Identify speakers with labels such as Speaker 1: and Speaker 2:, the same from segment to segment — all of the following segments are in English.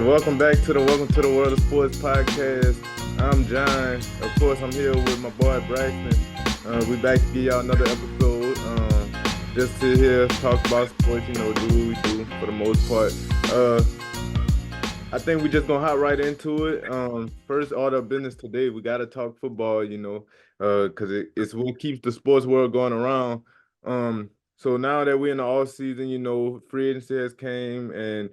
Speaker 1: welcome back to the Welcome to the World of Sports podcast. I'm John. Of course, I'm here with my boy Braxton. We back to give y'all another episode. Just to here talk about sports, do what we do for the most part. I think we just gonna hop right into it. First order of business today, we gotta talk football, because it's what keeps the sports world going around. So now that we're in the off season, free agency has came and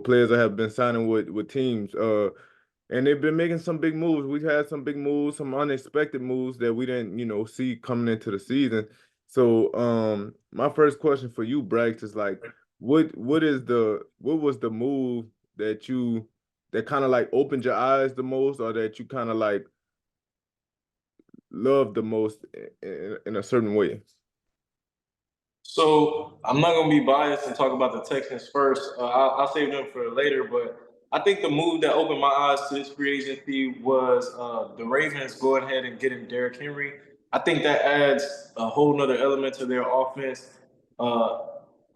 Speaker 1: players have been signing with teams. And they've been making some big moves. We've had some big moves, some unexpected moves that we didn't, see coming into the season. So, my first question for you, Brax, is like, what was the move that kind of like opened your eyes the most, or that you kind of like loved the most in a certain way?
Speaker 2: So I'm not gonna be biased and talk about the Texans first. I'll save them for later. But I think the move that opened my eyes to this free agency was the Ravens going ahead and getting Derrick Henry. I think that adds a whole nother element to their offense. Uh,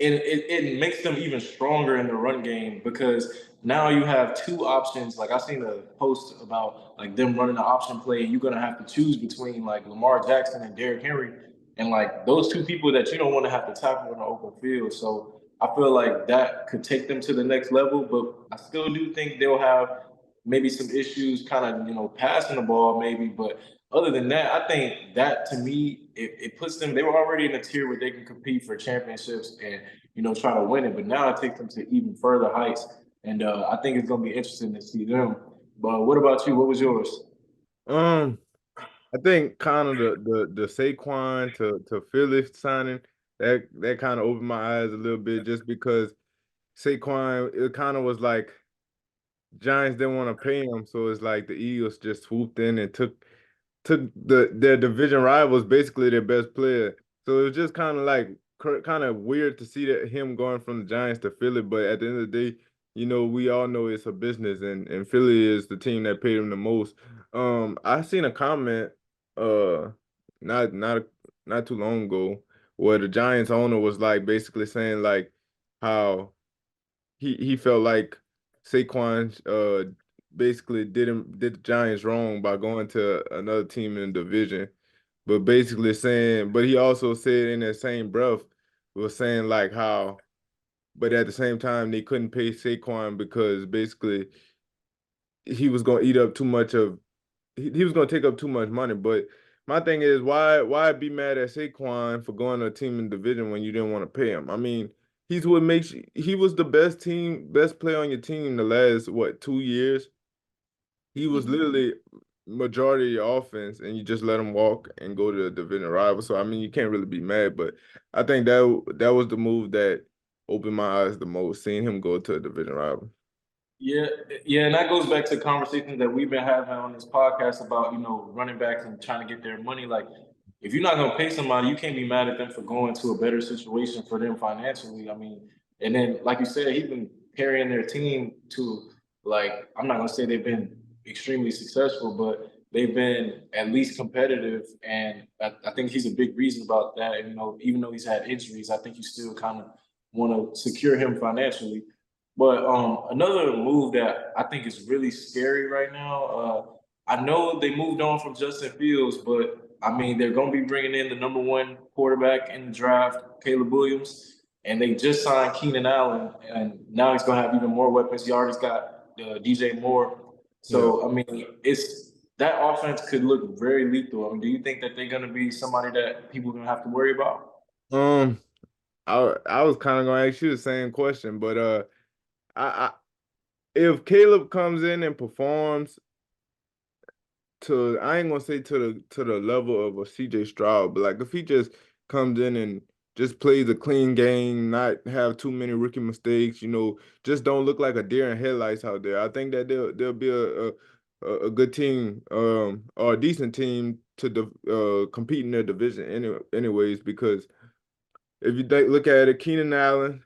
Speaker 2: and it makes them even stronger in the run game because now you have two options. Like I seen a post about like them running the option play, and you're gonna have to choose between like Lamar Jackson and Derrick Henry, and like those two people that you don't want to have to tackle in the open field. So I feel like that could take them to the next level, but I still do think they'll have maybe some issues kind of, passing the ball maybe. But other than that, I think that to me, it puts them, they were already in a tier where they can compete for championships and, try to win it. But now it takes them to even further heights. And I think it's going to be interesting to see them. But what about you? What was yours?
Speaker 1: Um, I think kind of the Saquon to Philly signing that kind of opened my eyes a little bit, just because Saquon, it kind of was like Giants didn't want to pay him, so it's like the Eagles just swooped in and took their division rivals, basically their best player. So it was just kind of like kind of weird to see that him going from the Giants to Philly. But at the end of the day, we all know it's a business, and Philly is the team that paid him the most. I seen a comment, uh, not not not too long ago, where the Giants owner was like basically saying like how he felt like Saquon basically did the Giants wrong by going to another team in the division, but basically saying, but he also said in that same breath was saying like how, but at the same time they couldn't pay Saquon because basically he was going to eat up too much of he was going to take up too much money. But my thing is, why be mad at Saquon for going to a team in the division when you didn't want to pay him? I mean, he was the best player on your team the last what 2 years. He was literally majority of your offense, and you just let him walk and go to the division rival. So I mean, you can't really be mad. But I think that was the move that opened my eyes the most, seeing him go to a division rival.
Speaker 2: Yeah, yeah, and that goes back to conversations that we've been having on this podcast about, running backs and trying to get their money. Like, if you're not going to pay somebody, you can't be mad at them for going to a better situation for them financially. I mean, and then, like you said, he's been carrying their team to, like, I'm not going to say they've been extremely successful, but they've been at least competitive. And I think he's a big reason about that. And, even though he's had injuries, I think you still kind of want to secure him financially. But another move that I think is really scary right now. I know they moved on from Justin Fields, but I mean they're going to be bringing in the number one quarterback in the draft, Caleb Williams, and they just signed Keenan Allen, and now he's going to have even more weapons. He already got DJ Moore,
Speaker 1: Yeah.
Speaker 2: so I mean it's that offense could look very lethal. I mean, do you think that they're going to be somebody that people are going to have to worry about?
Speaker 1: Um, I was kind of going to ask you the same question, but I if Caleb comes in and performs to I ain't gonna say to the level of a CJ Stroud, but like if he just comes in and just plays a clean game, not have too many rookie mistakes, just don't look like a deer in headlights out there. I think that they'll be a good team, or a decent team to compete in their division anyways, because if you look at it, Keenan Allen,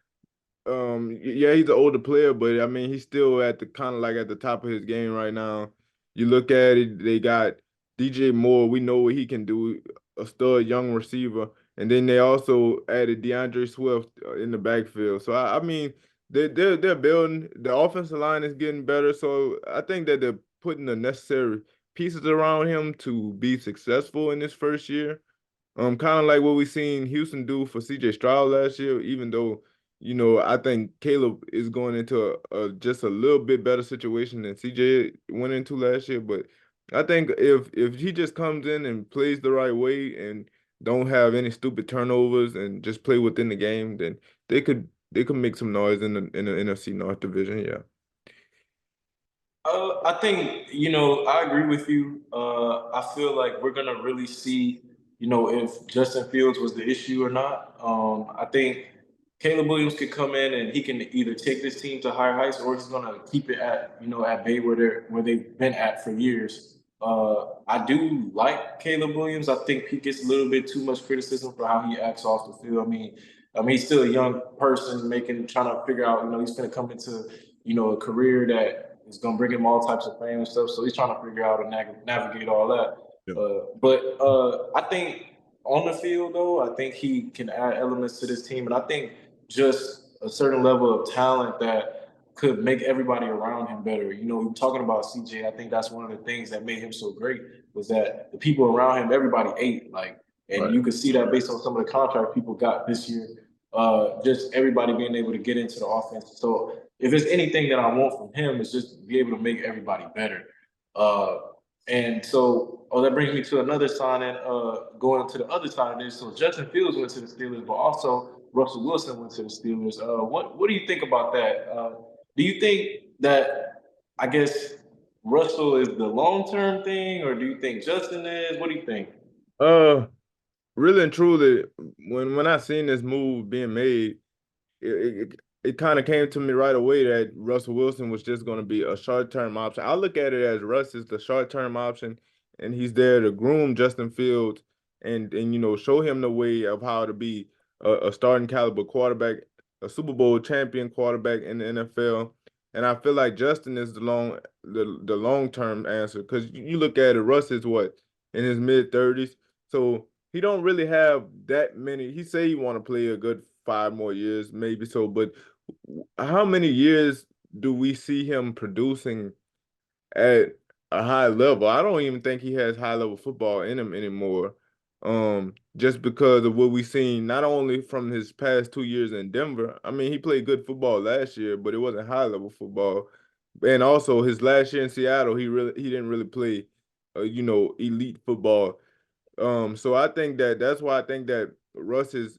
Speaker 1: yeah, he's an older player, but I mean, he's still at the kind of like at the top of his game right now. You look at it, they got DJ Moore. We know what he can do, a stud young receiver. And then they also added DeAndre Swift in the backfield. So I mean, they're building. The offensive line is getting better, so I think that they're putting the necessary pieces around him to be successful in his first year. Kind of like what we seen Houston do for CJ Stroud last year, even though, I think Caleb is going into just a little bit better situation than CJ went into last year. But I think if he just comes in and plays the right way and don't have any stupid turnovers and just play within the game, then they could make some noise in the NFC North division. Yeah.
Speaker 2: I think, I agree with you. I feel like we're gonna really see, if Justin Fields was the issue or not. I think Caleb Williams could come in and he can either take this team to higher heights, or he's gonna keep it at, at bay where they've been at for years. I do like Caleb Williams. I think he gets a little bit too much criticism for how he acts off the field. I mean, he's still a young person trying to figure out, he's gonna come into, a career that is going to bring him all types of fame and stuff. So he's trying to figure out and navigate all that.
Speaker 1: Yeah.
Speaker 2: But I think on the field, though, I think he can add elements to this team. And I think just a certain level of talent that could make everybody around him better. Talking about CJ, I think that's one of the things that made him so great was that the people around him, everybody ate. And
Speaker 1: Right.
Speaker 2: you could see that based on some of the contract people got this year. Just everybody being able to get into the offense. So if there's anything that I want from him, is just to be able to make everybody better. Uh, and so, that brings me to another signing. Going to the other side of this, so Justin Fields went to the Steelers, but also Russell Wilson went to the Steelers. What do you think about that? Do you think that, I guess, Russell is the long term thing, or do you think Justin is? What do you think?
Speaker 1: Uh, Really and truly, when I seen this move being made, it kind of came to me right away that Russell Wilson was just going to be a short-term option. I look at it as Russ is the short-term option, and he's there to groom Justin Fields and show him the way of how to be a starting caliber quarterback, a Super Bowl champion quarterback in the NFL. And I feel like Justin is the long-term answer because you look at it, Russ is what in his mid-30s, so he don't really have that many. He say he want to play a good 5 more years, maybe so, but how many years do we see him producing at a high level? I don't even think he has high level football in him anymore. Just because of what we've seen, not only from his past 2 years in Denver. I mean, he played good football last year, but it wasn't high level football. And also his last year in Seattle, he didn't really play, elite football. So I think that's why I think that Russ is,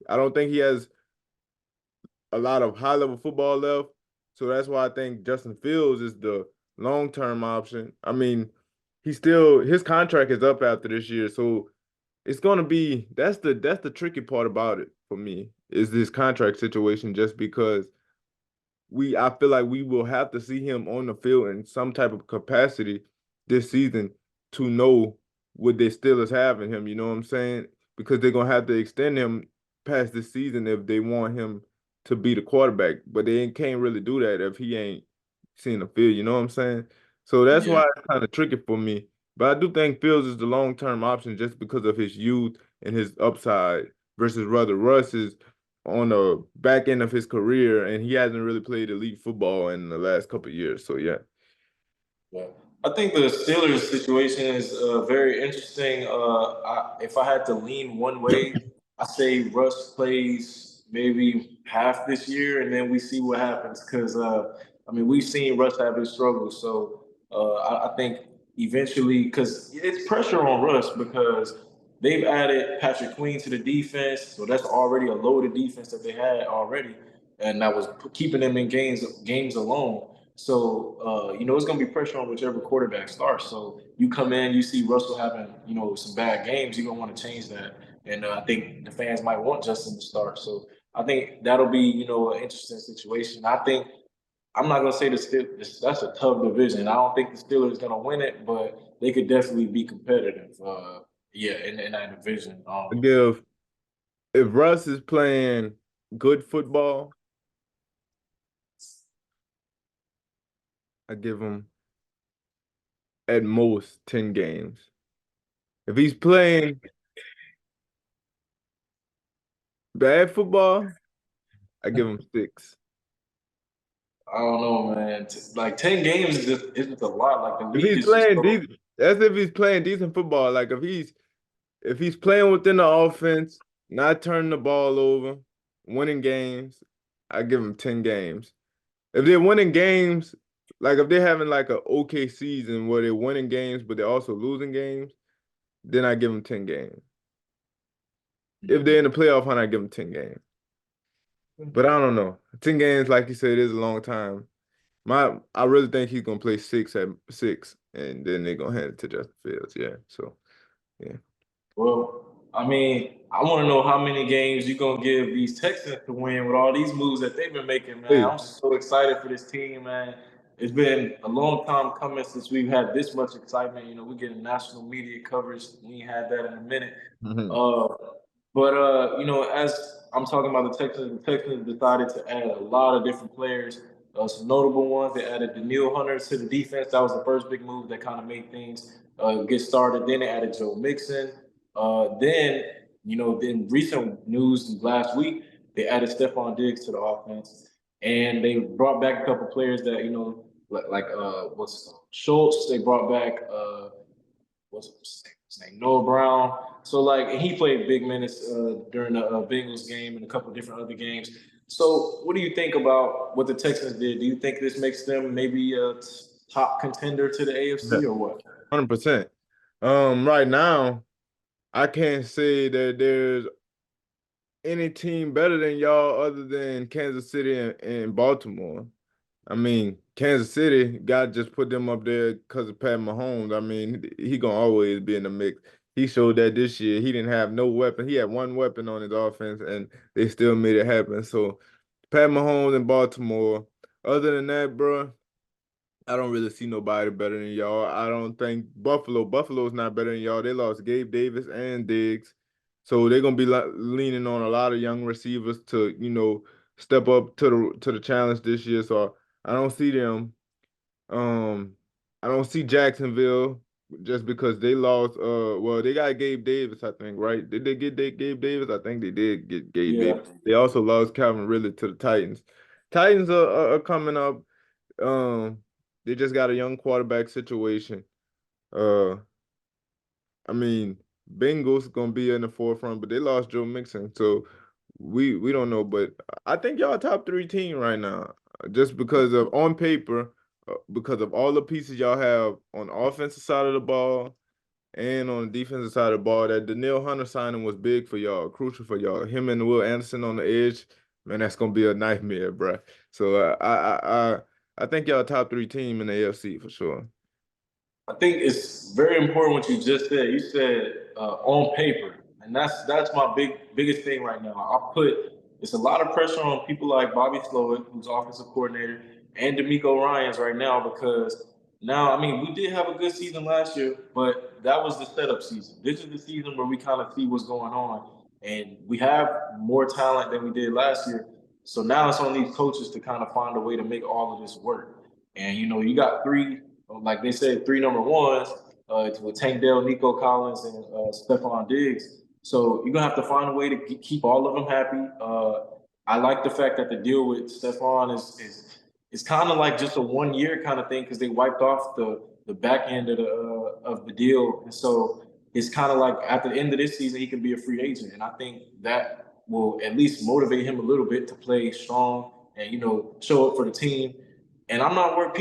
Speaker 1: I don't think he has a lot of high level football left. So that's why I think Justin Fields is the long term option. I mean, his contract is up after this year, so it's gonna be that's the tricky part about it for me is this contract situation just because I feel like we will have to see him on the field in some type of capacity this season to know what they Steelers have in him. You know what I'm saying? Because they're gonna have to extend him past this season if they want him to be the quarterback. But they can't really do that if he ain't seen the field. You know what I'm saying? So that's
Speaker 2: Yeah.
Speaker 1: why it's kind of tricky for me. But I do think Fields is the long term option just because of his youth and his upside versus rather Russ is on the back end of his career, and he hasn't really played elite football in the last couple of years. So yeah,
Speaker 2: Yeah. I think the Steelers situation is very interesting. If I had to lean one way, I say Russ plays maybe half this year, and then we see what happens. Because I mean, we've seen Russ have his struggles, so I think eventually, because it's pressure on Russ because they've added Patrick Queen to the defense, so that's already a loaded defense that they had already, and that was keeping them in games alone. So it's going to be pressure on whichever quarterback starts. So you come in, you see Russell having some bad games, you're going to want to change that. And I think the fans might want Justin to start. So I think that'll be an interesting situation. I think I'm not going to say the Steelers. That's a tough division. I don't think the Steelers going to win it, but they could definitely be competitive. Yeah, in that division.
Speaker 1: I give if Russ is playing good football, I give him at most 10 games. If he's playing bad football, I give him 6.
Speaker 2: I don't know, man. Like 10 games is just a lot. Like the
Speaker 1: If
Speaker 2: league
Speaker 1: he's
Speaker 2: is just
Speaker 1: playing
Speaker 2: so.
Speaker 1: decent, that's if he's playing decent football. Like if he's playing within the offense, not turning the ball over, winning games, I give him 10 games. If they're winning games, like if they're having like a okay season where they're winning games, but they're also losing games, then I give them 10 games. If they're in the playoff hunt, I give them 10 games. But I don't know. 10 games, like you said, is a long time. I really think he's gonna play 6 at 6, and then they're gonna hand it to Justin Fields. Yeah. So yeah.
Speaker 2: Well, I mean, I want to know how many games you gonna give these Texans to win with all these moves that they've been making, man.
Speaker 1: Hey.
Speaker 2: I'm so excited for this team, man. It's been a long time coming since we've had this much excitement. You know, we're getting national media coverage. We ain't had that in a minute.
Speaker 1: Mhm.
Speaker 2: Uh, but you know, as I'm talking about the Texans decided to add a lot of different players. Some notable ones. They added Daniil Hunter to the defense. That was the first big move that kind of made things get started. Then they added Joe Mixon. Then, you know, then recent news last week, they added Stephon Diggs to the offense, and they brought back a couple players that you know, like what's Schultz. They brought back what's his name, Noah Brown. So like, and he played big minutes during the Bengals game and a couple different other games. So, what do you think about what the Texans did? Do you think this makes them maybe a top contender to the
Speaker 1: Yeah.
Speaker 2: AFC or what?
Speaker 1: 100%. Right now, I can't say that there's any team better than y'all other than Kansas City and Baltimore. I mean, Kansas City, God just put them up there because of Pat Mahomes. I mean, he gonna always be in the mix. He showed that this year. He didn't have no weapon. He had one weapon on his offense, and they still made it happen. So, Pat Mahomes in Baltimore. Other than that, bro, I don't really see nobody better than y'all. I don't think Buffalo's not better than y'all. They lost Gabe Davis and Diggs. So they're gonna be leaning on a lot of young receivers to, step up to the challenge this year. So I don't see them. Um, I don't see Jacksonville just because they lost. Well, they got Gabe Davis, I think, right? Did they get Gabe Davis? I think they did get Gabe
Speaker 2: Yeah.
Speaker 1: Davis. They also lost Calvin Ridley to the Titans. Titans are coming up. Um, they just got a young quarterback situation. Uh, I mean, Bengals gonna be in the forefront, but they lost Joe Mixon, so we don't know. But I think y'all top three team right now, just because of on paper, because of all the pieces y'all have on the offensive side of the ball and on the defensive side of the ball. That Daniil Hunter signing was big for y'all, crucial for y'all. Him and Will Anderson on the edge, man, that's gonna be a nightmare, bruh. So I think y'all top three team in the AFC for sure.
Speaker 2: I think it's very important what you just said. You said on paper, and that's my biggest thing right now. I put it's a lot of pressure on people like Bobby Slowick, who's offensive coordinator, and D'Amico Ryan's right now because now I mean we did have a good season last year, but that was the setup season. This is the season where we kind of see what's going on, and we have more talent than we did last year. So now it's on these coaches to kind of find a way to make all of this work. And you know, you got three like they said, three number ones with Tank Dell, Nico Collins, and Stephon Diggs. So you're gonna have to find a way to keep all of them happy. I like the fact that the deal with Stephon is kind of like just a 1 year kind of thing because they wiped off the back end of the deal, and so it's kind of like at the end of this season he can be a free agent, and I think that will at least motivate him a little bit to play strong and you know show up for the team. And I'm not worried.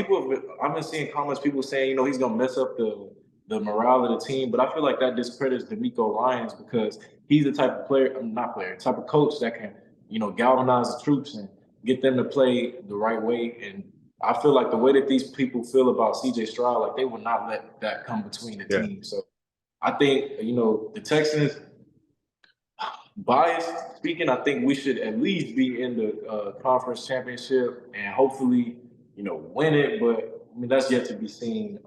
Speaker 2: I've been seeing comments, people saying, you know, he's gonna mess up the morale of the team. But I feel like that discredits D'Amico Ryans because he's the type of player, not player, type of coach that can, you know, galvanize the troops and get them to play the right way. And I feel like the way that these people feel about CJ Stroud, like they will not let that come between the
Speaker 1: Yeah.
Speaker 2: team. So I think, you know, the Texans, biased speaking, I think we should at least be in the conference championship and hopefully, you know, win it. But I mean, that's yet to be seen.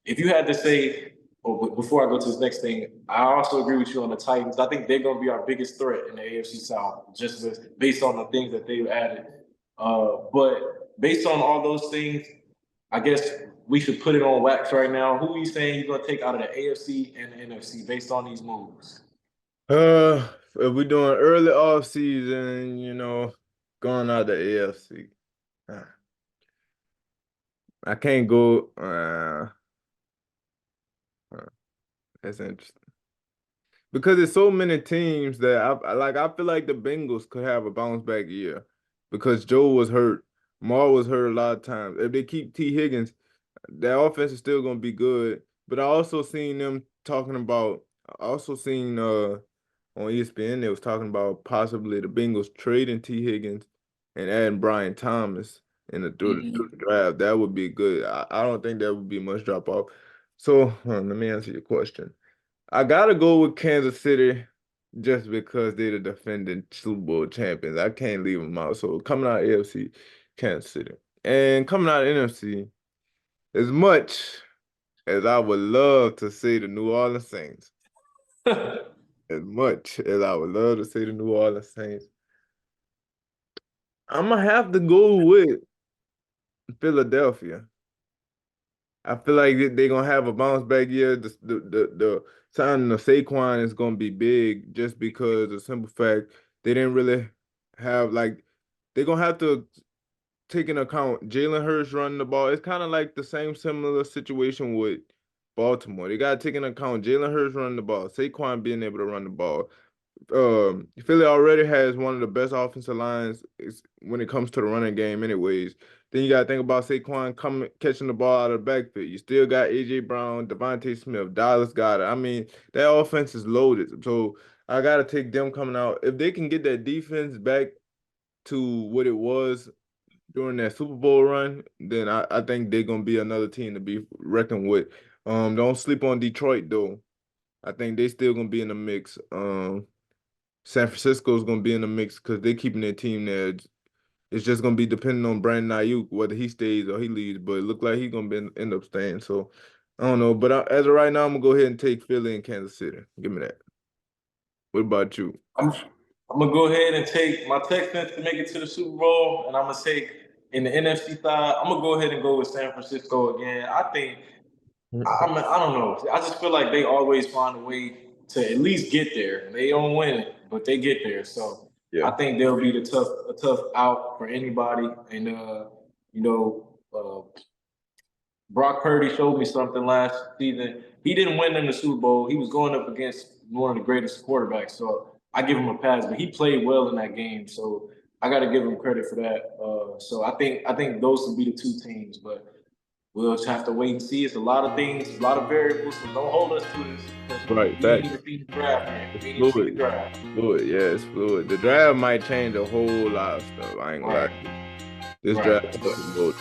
Speaker 2: If you had to say, before I go to this next thing, I also agree with you on the Titans. I think they're going to be our biggest threat in the AFC South, just based on the things that they've added. But based on all those things, I guess we should put it on wax right now. Who are you saying you're going to take out of the AFC and the NFC based on these moves?
Speaker 1: If we doing early off season, going out the AFC. Ah. I can't go. Uh, that's interesting because there's so many teams that like. I feel like the Bengals could have a bounce back year because Joe was hurt, Mar was hurt a lot of times. If they keep T Higgins, their offense is still gonna be good. But I also seen them talking about. I also seen on ESPN they was talking about possibly the Bengals trading T Higgins and adding Brian Thomas in through the draft. That would be good. I don't think that would be much drop off. So let me answer your question. I gotta go with Kansas City just because they're the defending Super Bowl champions. I can't leave them out. So coming out of AFC, Kansas City. And coming out of NFC, as much as I would love to say the New Orleans Saints, as much as I would love to say the New Orleans Saints, I'm gonna have to go with Philadelphia. I feel like they're gonna have a bounce back year. The signing of Saquon is gonna be big just because of the simple fact they didn't really have like they're gonna have to take into account Jalen Hurts running the ball. It's kind of like the same similar situation with Baltimore. They gotta take into account Jalen Hurts running the ball, Saquon being able to run the ball. Philly already has one of the best offensive lines when it comes to the running game, anyways. Then you got to think about Saquon coming catching the ball out of the backfield. You still got AJ Brown, Devontae Smith, Dallas Goedert. I mean, that offense is loaded. So I got to take them coming out. If they can get that defense back to what it was during that Super Bowl run, then I think they're gonna be another team to be reckoned with. Don't sleep on Detroit though. I think they still gonna be in the mix. San Francisco's gonna be in the mix because they're keeping their team there. It's just gonna be depending on Brandon Ayuk whether he stays or he leaves. But it look like he's gonna end up staying. So I don't know. But as of right now, I'm gonna go ahead and take Philly and Kansas City. Give me that. What about you?
Speaker 2: I'm gonna go ahead and take my Texans to make it to the Super Bowl, and I'm gonna take in the NFC side. I'm gonna go ahead and go with San Francisco again. I don't know. I just feel like they always find a way to at least get there. They don't win it, but they get there. So I
Speaker 1: Yeah.
Speaker 2: think they'll be a tough out for anybody. And you know, Brock Purdy showed me something last season. He didn't win in the Super Bowl. He was going up against one of the greatest quarterbacks. So I give him a pass, but he played well in that game. So I got to give him credit for that. So I think those would be the two teams, but we'll just have to wait and see. It's a lot of things, a lot of variables. So don't hold us to this because
Speaker 1: Right.
Speaker 2: we ain't
Speaker 1: Fact.
Speaker 2: even seen the draft yet.
Speaker 1: It's
Speaker 2: We ain't even seen the
Speaker 1: fluid.
Speaker 2: draft.
Speaker 1: Fluid. Yeah, it's fluid. The draft might change a whole lot of stuff. I ain't gonna lie
Speaker 2: Right,
Speaker 1: to you. This
Speaker 2: right.
Speaker 1: draft stuff is loaded.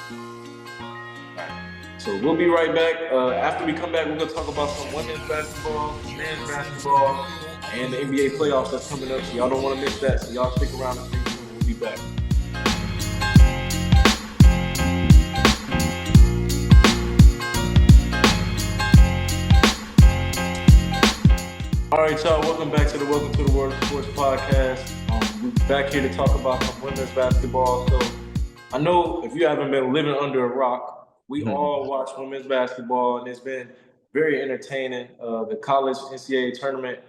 Speaker 2: So we'll be right back. After we come back, we're gonna talk about some women's basketball, men's basketball, and the NBA playoffs that's coming up. So y'all don't want to miss that. So y'all stick around and stay tuned. We'll be back. All right, y'all. Welcome back to the Welcome to the World of Sports podcast. We're back here to talk about some women's basketball. So I know if you haven't been living under a rock, we all watch women's basketball, and it's been very entertaining. The college NCAA tournament,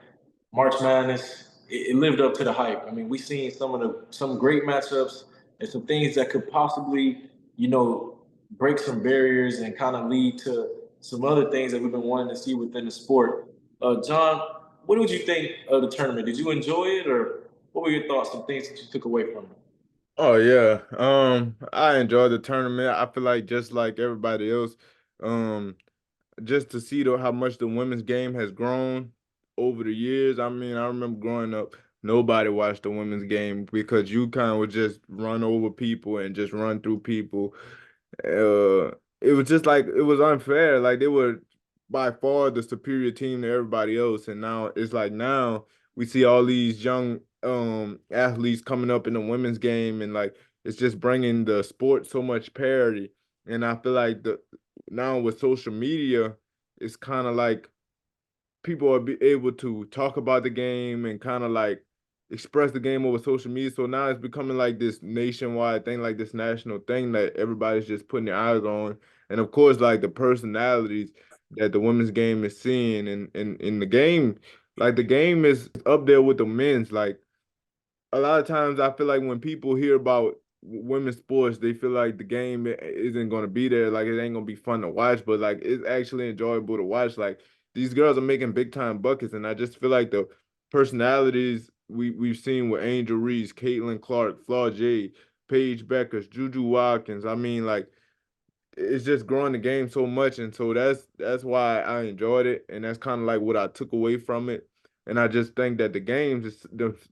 Speaker 2: March Madness, it lived up to the hype. I mean, we seen some great matchups and some things that could possibly, you know, break some barriers and kind of lead to some other things that we've been wanting to see within the sport. John, what did you think of the tournament? Did you enjoy it, or what were your thoughts and things that you took away from it?
Speaker 1: Oh yeah. I enjoyed the tournament. I feel like just like everybody else, um, just to see how much the women's game has grown over the years. I mean, I remember growing up, nobody watched the women's game because you kind of would just run over people and just run through people. It was just like it was unfair. Like they were by far the superior team to everybody else, and now it's like now we see all these young athletes coming up in the women's game, and like it's just bringing the sport so much parity. And I feel like the now with social media, it's kind of like people are be able to talk about the game and kind of like express the game over social media. So now it's becoming like this nationwide thing, like this national thing that everybody's just putting their eyes on. And of course, like the personalities that the women's game is seeing and in the game, like the game is up there with the men's. Like a lot of times I feel like when people hear about women's sports, they feel like the game isn't going to be there. Like it ain't going to be fun to watch, but like it's actually enjoyable to watch. Like these girls are making big time buckets, and I just feel like the personalities we've seen with Angel Reese, Caitlin Clark, Flaw J, Paige Beckers, Juju Watkins. I mean, like it's just growing the game so much, and so that's why I enjoyed it, and that's kind of like what I took away from it. And I just think that the games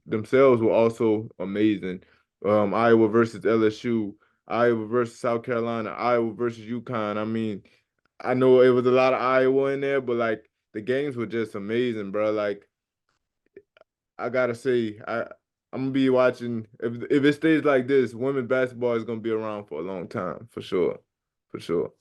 Speaker 1: themselves were also amazing. Iowa versus LSU, Iowa versus South Carolina, Iowa versus UConn. I mean, I know it was a lot of Iowa in there, but like the games were just amazing, bro. Like I gotta say, I'm gonna be watching if it stays like this, women's basketball is gonna be around for a long time, for sure. For sure.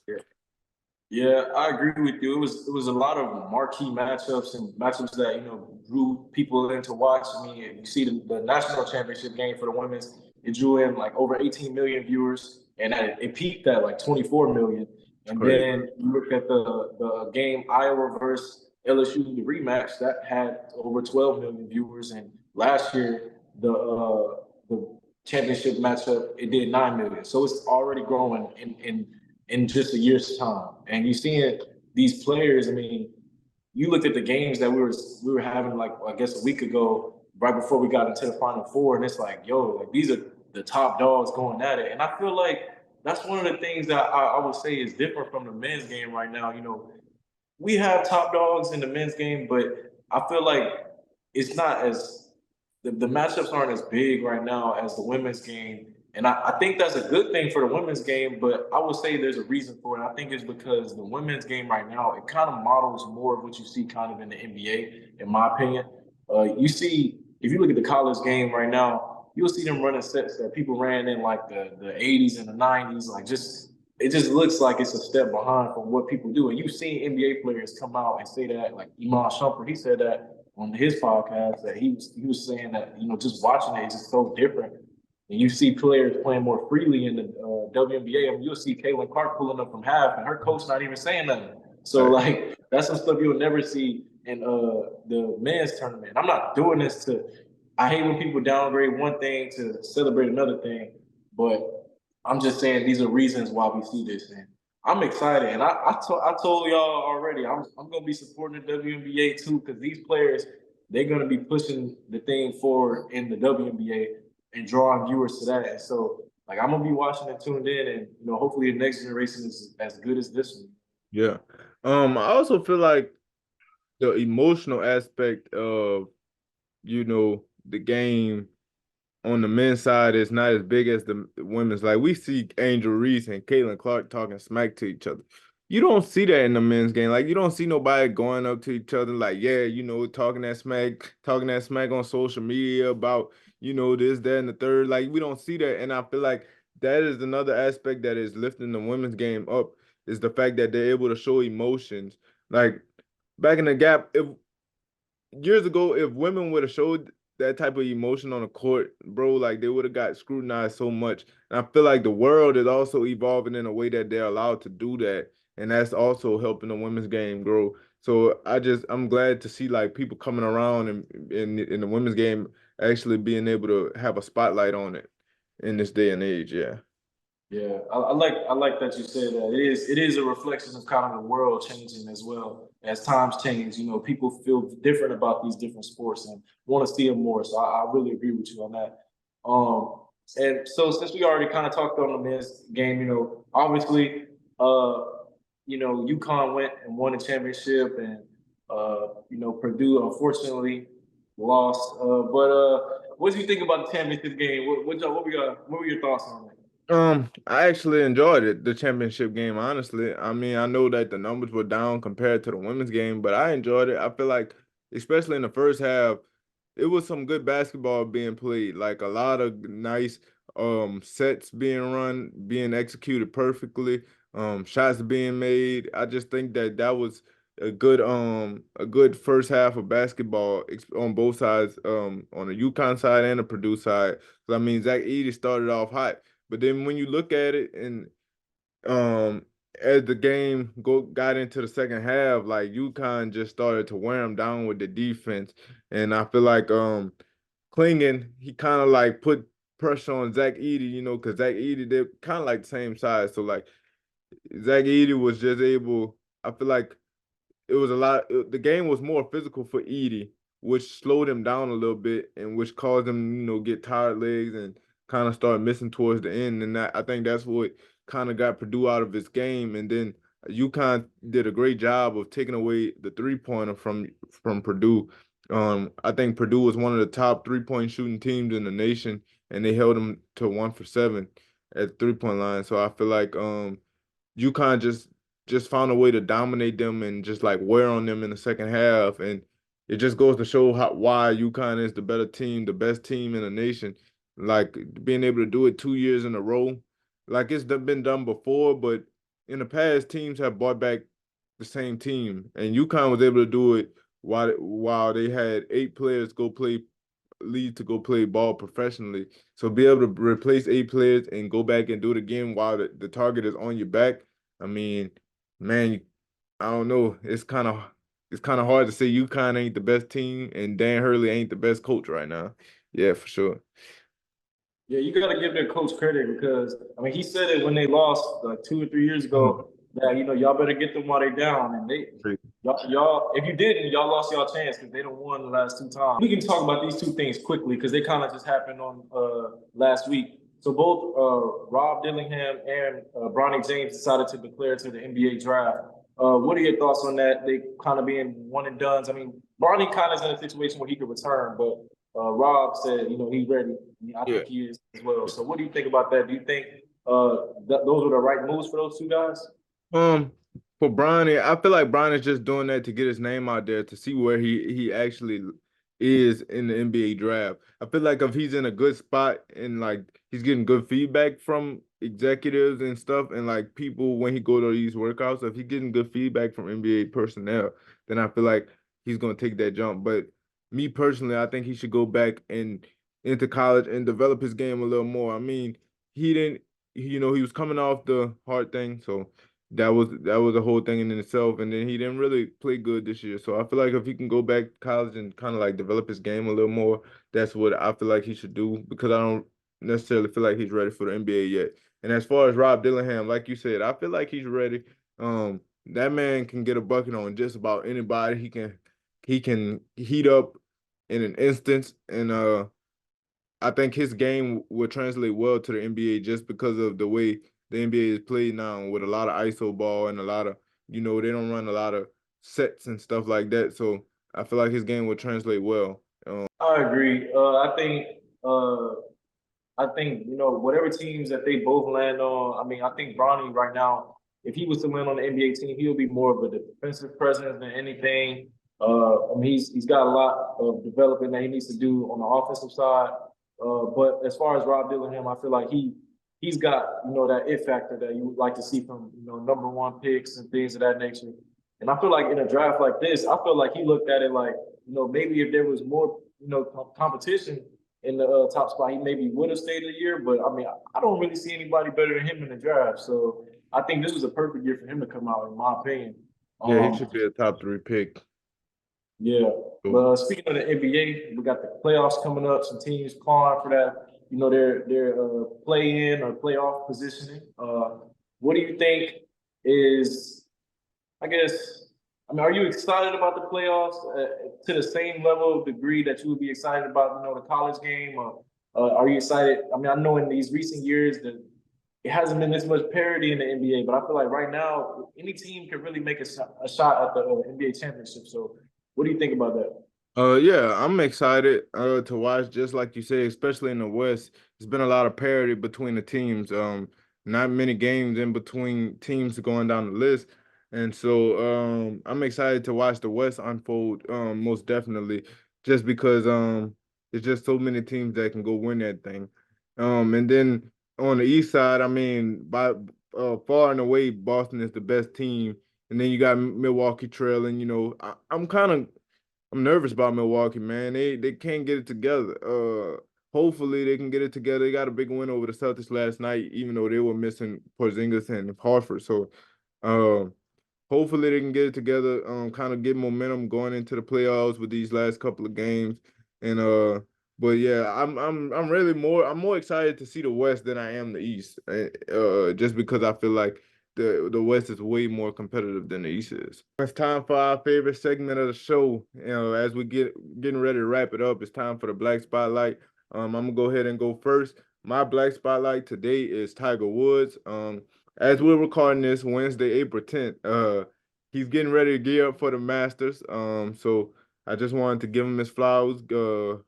Speaker 2: Yeah, I agree with you. It was a lot of marquee matchups and matchups that drew people in to watch. I mean, you see the national championship game for the women's, it drew in like over 18 million viewers, and it peaked at like 24 million.
Speaker 1: It's
Speaker 2: And
Speaker 1: crazy.
Speaker 2: then you look at the game Iowa versus LSU, the rematch that had over 12 million viewers, and last year the championship matchup it did 9 million. So it's already growing in just a year's time. And you seeing these players. I mean, you looked at the games that we were having like I guess a week ago, right before we got into the Final Four, and it's like, yo, like these are the top dogs going at it. And I feel like that's one of the things that I would say is different from the men's game right now. We have top dogs in the men's game, but I feel like it's not as the matchups aren't as big right now as the women's game. And I think that's a good thing for the women's game, but I would say there's a reason for it. I think it's because the women's game right now, it kind of models more of what you see kind of in the NBA, in my opinion. You see, if you look at the college game right now, you'll see them running sets that people ran in like the 80s and the 90s, like just it just looks like it's a step behind from what people do. And you've seen NBA players come out and say that, like Iman Shumpert, he said that on his podcast that he was saying that just watching it just so different. And you see players playing more freely in the WNBA. I mean, you'll see Caitlin Clark pulling up from half, and her coach not even saying nothing. So
Speaker 1: Right.
Speaker 2: like that's some stuff you'll never see in the men's tournament. I'm not doing this to. I hate when people downgrade one thing to celebrate another thing, but I'm just saying these are reasons why we see this, and I'm excited. And I told y'all already, I'm gonna be supporting the WNBA too because these players they're gonna be pushing the thing forward in the WNBA and drawing viewers to that. And so like I'm gonna be watching and tuned in, and hopefully the next generation is as good as this one.
Speaker 1: Yeah. I also feel like the emotional aspect of, the game on the men's side is not as big as the women's. Like we see Angel Reese and Caitlin Clark talking smack to each other. You don't see that in the men's game. Like you don't see nobody going up to each other like, yeah, talking that smack on social media about, this, that, and the third. Like we don't see that. And I feel like that is another aspect that is lifting the women's game up is the fact that they're able to show emotions. Like back in the gap, if years ago, if women would have showed that type of emotion on the court, bro, like they would have got scrutinized so much. And I feel like the world is also evolving in a way that they're allowed to do that. And that's also helping the women's game grow. So I'm glad to see like people coming around and in the women's game actually being able to have a spotlight on it in this day and age. Yeah.
Speaker 2: Yeah, I like that you said that. It is a reflection of kind of the world changing as well. As times change, people feel different about these different sports and want to see them more. So I really agree with you on that. And so since we already kind of talked on the men's game, obviously, UConn went and won the championship, and Purdue unfortunately lost. But what do you think about the championship game? What were your thoughts on it?
Speaker 1: I actually enjoyed it, the championship game, honestly. I mean, I know that the numbers were down compared to the women's game, but I enjoyed it. I feel like, especially in the first half, it was some good basketball being played, like a lot of nice sets being run, being executed perfectly, shots being made. I just think that that was a good first half of basketball on both sides, on the UConn side and the Purdue side. So I mean, Zach Edey started off hot. But then when you look at it and um as the game got into the second half, like UConn just started to wear them down with the defense. And I feel like Klingon, he kind of like put pressure on Zach Edey, because Zach Edey, they're kind of like the same size. So like Zach Edey was just able, I feel like it was a lot. The game was more physical for Edie, which slowed him down a little bit, and which caused him, get tired legs and kind of start missing towards the end. And I think that's what kind of got Purdue out of his game. And then UConn did a great job of taking away the 3-pointer from Purdue. I think Purdue was one of the top 3-point shooting teams in the nation, and they held them to 1 for 7 at the 3-point line. So I feel like UConn just found a way to dominate them and just like wear on them in the second half. And it just goes to show why UConn is the better team, the best team in the nation. Like being able to do it 2 years in a row, like it's been done before, but in the past, teams have brought back the same team, and UConn was able to do it while they had 8 players leave to go play ball professionally. So be able to replace 8 players and go back and do it again while the target is on your back. I mean, man, I don't know. It's kind of hard to say UConn ain't the best team and Dan Hurley ain't the best coach right now. Yeah, for sure.
Speaker 2: Yeah, you got to give their coach credit because I mean he said it when they lost like 2 or 3 years
Speaker 1: Mhm.
Speaker 2: ago that y'all better get them while they down and they y'all if you didn't y'all lost y'all chance because they don't won the last 2 times. We can talk about these two things quickly because they kind of just happened on last week. So both Rob Dillingham and Bronny James decided to declare to the NBA draft. What are your thoughts on that? They kind of being one and dones. I mean, Bronny kind of is in a situation where he could return, but Rob said, he's ready. I
Speaker 1: Yeah.
Speaker 2: think he is as well. So, what do you think about that? Do you think those were the right moves for those two guys?
Speaker 1: Um, for Bronny, I feel like Bronny's just doing that to get his name out there to see where he actually is in the NBA draft. I feel like if he's in a good spot and like he's getting good feedback from executives and stuff and like people when he go to these workouts, if he's getting good feedback from NBA personnel, then I feel like he's gonna take that jump. But me personally, I think he should go back and into college and develop his game a little more. I mean, he didn't, he was coming off the hard thing, so that was a whole thing in itself. And then he didn't really play good this year. So I feel like if he can go back to college and kind of like develop his game a little more, that's what I feel like he should do because I don't necessarily feel like he's ready for the NBA yet. And as far as Rob Dillingham, like you said, I feel like he's ready. That man can get a bucket on just about anybody. He can heat up in an instance, and I think his game will translate well to the NBA just because of the way the NBA is played now with a lot of ISO ball and a lot of, they don't run a lot of sets and stuff like that. So I feel like his game will translate well.
Speaker 2: I agree. Uh, I think whatever teams that they both land on. I mean, I think Bronny right now, if he was to land on the NBA team, he'll be more of a defensive presence than anything. I mean, he's got a lot of development that he needs to do on the offensive side. But as far as Rob Dillingham, I feel like he's got that it factor that you would like to see from number 1 picks and things of that nature. And I feel like in a draft like this, I feel like he looked at it like maybe if there was more competition in the top spot, he maybe would have stayed a year. But I mean, I don't really see anybody better than him in the draft. So I think this was a perfect year for him to come out, in my opinion.
Speaker 1: Yeah, he
Speaker 2: Um,
Speaker 1: should be a top 3 pick.
Speaker 2: yeah.
Speaker 1: So,
Speaker 2: But speaking of the NBA, we got the playoffs coming up. Some teams clawing for that, their play in or playoff positioning. What do you think is I guess. I mean, are you excited about the playoffs to the same level of degree that you would be excited about, the college game? Or are you excited? I mean, I know in these recent years that it hasn't been this much parity in the NBA, but I feel like right now any team can really make a shot at the NBA championship. So, what do you think about that?
Speaker 1: yeah, I'm excited to watch. Just like you say, especially in the West, there's been a lot of parity between the teams. Not many games in between teams going down the list, and so I'm excited to watch the West unfold. Most definitely, just because it's just so many teams that can go win that thing. And then on the East side, I mean, by far and away, Boston is the best team, and then you got Milwaukee trailing. I'm nervous about Milwaukee, man. They can't get it together. Hopefully they can get it together. They got a big win over the Celtics last night, even though they were missing Porzingis and Harford. So, um, hopefully they can get it together. Kind of get momentum going into the playoffs with these last couple of games, and But yeah, I'm more excited to see the West than I am the East. Just because I feel like the West is way more competitive than the East is. It's time for our favorite segment of the show. As we getting ready to wrap it up, it's time for the Black Spotlight. I'm gonna go ahead and go first. My Black Spotlight today is Tiger Woods. As we're recording this Wednesday, April 10th, he's getting ready to gear up for the Masters. So I just wanted to give him his flowers.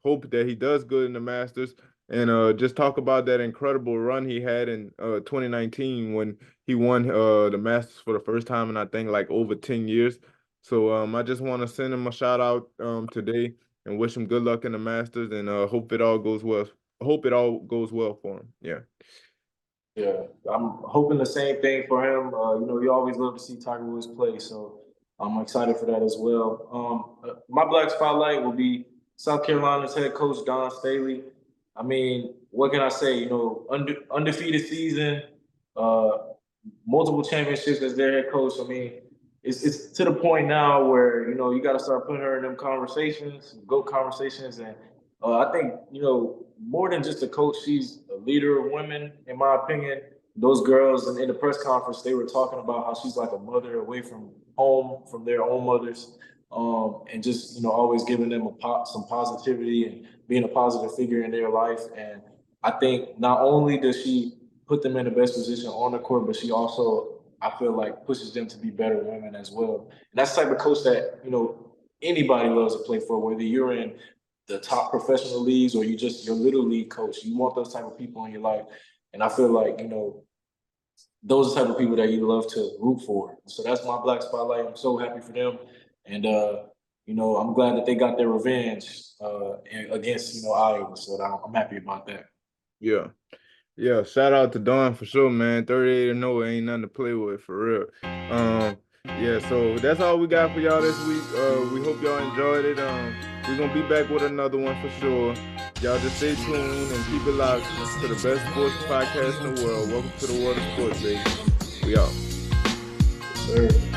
Speaker 1: Hope that he does good in the Masters, and just talk about that incredible run he had in 2019 when he won the Masters for the first time in I think like over 10 years. So I just want to send him a shout out today and wish him good luck in the Masters, and hope it all goes well. Hope it all goes well for him. Yeah.
Speaker 2: Yeah, I'm hoping the same thing for him. You always love to see Tiger Woods play, so I'm excited for that as well. My black spotlight will be South Carolina's head coach Don Staley. I mean, what can I say? Undefeated season, uh, multiple championships as their head coach. I mean, it's to the point now where you got to start putting her in them conversations, go conversations, and I think more than just a coach, she's a leader of women, in my opinion. Those girls in the press conference, they were talking about how she's like a mother away from home, from their own mothers, and just always giving them some positivity and being a positive figure in their life. And I think not only does she put them in the best position on the court, but she also, I feel like, pushes them to be better women as well. And that's the type of coach that anybody loves to play for, whether you're in the top professional leagues or you just your little league coach. You want those type of people in your life, and I feel like those are the type of people that you love to root for. So that's my black spotlight. I'm so happy for them, and I'm glad that they got their revenge against Iowa. So I'm happy about that.
Speaker 1: Yeah. Yeah, shout out to Dawn for sure, man. 38 and 0 ain't nothing to play with for real. Yeah, so that's all we got for y'all this week. We hope y'all enjoyed it. We're gonna be back with another one for sure. Y'all just stay tuned and keep it locked to the best sports podcast in the world. Welcome to the world of sports, baby. We out.
Speaker 2: Yes, sir.